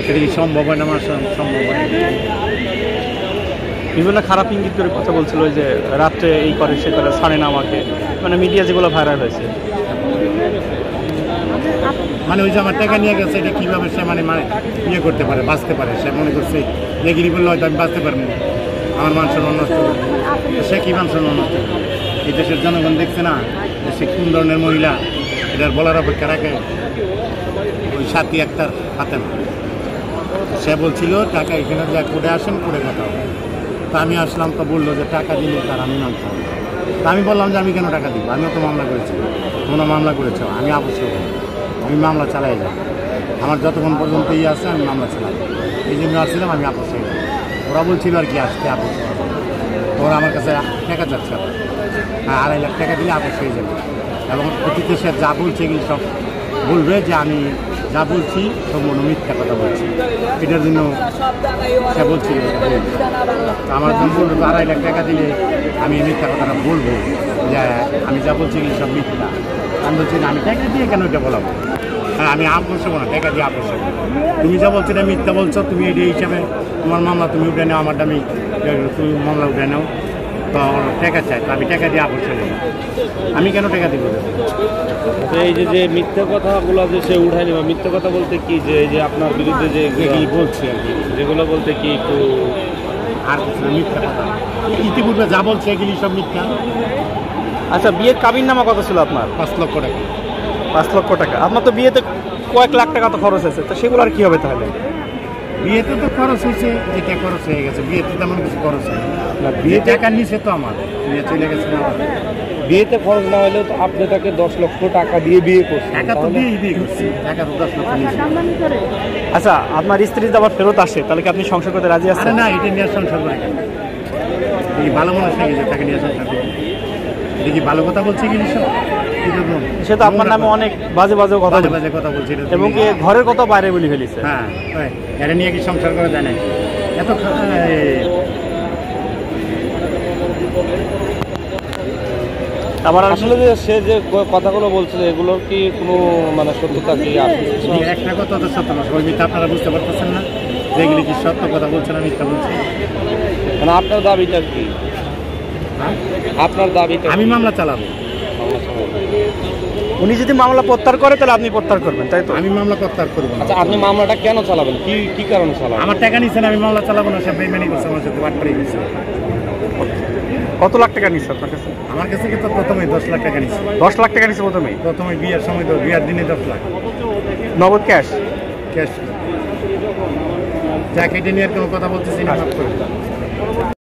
সেটা কি সম্ভব হয় না? আমার সম্ভব হয় না। বিভিন্ন খারাপ ইঙ্গিত করে কথা বলছিল যে রাত্রে এই করে সে করে, ছাড়ে না আমাকে, মানে মিডিয়া যেগুলো ভাইরাল হয়েছে। মানে ওই যে আমার টাকা নিয়ে গেছে, এটা কীভাবে সে মানে ইয়ে করতে পারে, বাঁচতে পারে? সে মনে করছে নেগিরি বললে হয়তো আমি বাঁচতে পারবো, আমার মান সম্মান নষ্ট করবে। সে কী মান সম্মান নষ্ট করবে? এই দেশের জনগণ দেখছে না যে সে কোন ধরনের মহিলা, এটার বলার অপেক্ষা রাখে ওই সাথী একটার হাতে না। সে বলছিল টাকা এখানে যা করে আসেন, করে কথা হবে। তা আমি আসলাম, তো বললো যে টাকা দিলে তার আমি নাম খাবো। তা আমি বললাম যে আমি কেন টাকা দিব, আমিও তো মামলা করেছি, তোমরা মামলা করেছ, আমি আপস করব, আমি মামলা চালাই যাব, আমার যতক্ষণ পর্যন্ত ইয়ে আছে আমি মামলা চালাই। এই জন্য আসছিলাম, আমি আপস হয়ে যাব। ওরা বলছিল আর কি আসতে আপস, ওরা আমার কাছে টাকা চাচ্ছে, হ্যাঁ 2.5 লাখ টাকা দিলে আপস হয়ে যাবে। এবং অতীতে সে যা বলছে এগুলি সব বলবে যে আমি যা বলছি সম্পূর্ণ মিথ্যা কথা বলছি। এটার জন্য সে বলছিল আমার জন্য বলবে 2.5 লাখ টাকা দিলে আমি মিথ্যা কথাটা বলবো, যে আমি যা বলছি এগুলি সব মিথ্যা। আমি বলছি না, আমি টাকা দিয়ে কেন এটা বলাবো? হ্যাঁ আমি আপোষ হবো না, টাকা দিয়ে আপোষ হবো। তুমি যা বলছো এটা মিথ্যা বলছো, তুমি এটা হিসাবে তোমার মামলা তুমি উঠে নাও, আমারটা আমি তুমি মামলা উঠে নাও, তো টাকা চাই, তো আমি টাকা দিয়ে আপোষ হবো না। আমি কেন টাকা দিব? এই যে মিথ্যা কথাগুলো যে সে উঠায় নেবে, মিথ্যা কথা বলতে কি, যে এই যে আপনার বিরুদ্ধে যে বলছি আর কি, যেগুলো বলতে কি একটু আর কিছু না, মিথ্যা কথা। ইতিপূর্বে যা বলছে এগুলি সব মিথ্যা। আচ্ছা, বিয়ের কাবিননামা কত ছিল আপনার? 5 লক্ষ টাকা। 5 লক্ষ টাকা। আপনার তো বিয়েতে কয়েক লাখ টাকা তো খরচ হয়েছে, তো সেগুলো আর কি হবে তাহলে? বিয়েতে তো খরচ হয়েছে, যেটা খরচ হয়ে গেছে, বিয়েতে তেমন কিছু খরচ হয় না। বিয়ে টাকা নিচে তো আমার বিয়ে চলে গেছে না। বিয়েতে খরচ না হলেও তো আপনি তাকে 10 লক্ষ টাকা দিয়ে বিয়ে করছেন। টাকা তো দিয়েই বিয়ে করছি, টাকা তো 10 লক্ষ নিচে। আচ্ছা, আপনার স্ত্রী যদি আবার ফেরত আসে তাহলে কি আপনি সংসার করতে রাজি আছেন? না, এটা নিয়ে সংসার করে কেন? এই ভালো মানুষ নাকি যে টাকা নিয়ে সংসার করবে? দেখি ভালো কথা বলছে কি সব? সে তো আপনার নামে অনেক বাজে বাজে কথা বলছে, এবং কি ঘরের কথা বাইরে বলে ফেলেছে। হ্যাঁ, এটা নিয়ে কি সংসার করা যায় না? এত আমার আসলে যে সে যে কথাগুলো বলছিল এগুলোর কি কোনো মানে সত্যতা কি আছে? একটা কথা তো সত্য না, ওই মিথ্যা আপনারা বুঝতে পারতেছেন না যে এগুলি কি সত্য কথা বলছে না মিথ্যা বলছে? মানে আপনার দাবিটা কি? আপনার দাবিটা? আমি মামলা চালাবো। উনি যদি মামলা প্রত্যাহার করে তাহলে আপনি প্রত্যাহার করবেন, তাই তো? আমি মামলা প্রত্যাহার করবো না। আচ্ছা, আপনি মামলাটা কেন চালাবেন? কি কারণে চালাবেন? আমার টাকা নিচ্ছেন, আমি মামলা চালাবো না। সে বেইমানি করছে আমার সাথে, বাটপাড়ি করছে। কত লাখ টাকা নিচ্ছে আপনার কাছে? আমার কাছে কিন্তু প্রথমেই 10 লাখ টাকা নিচ্ছে। 10 লাখ টাকা নিচ্ছে প্রথমে বিয়ের সময়, তো বিয়ের দিনে 10 লাখ নগদ ক্যাশ। যা কেটে নিয়ে কোনো কথা বলতেছি না।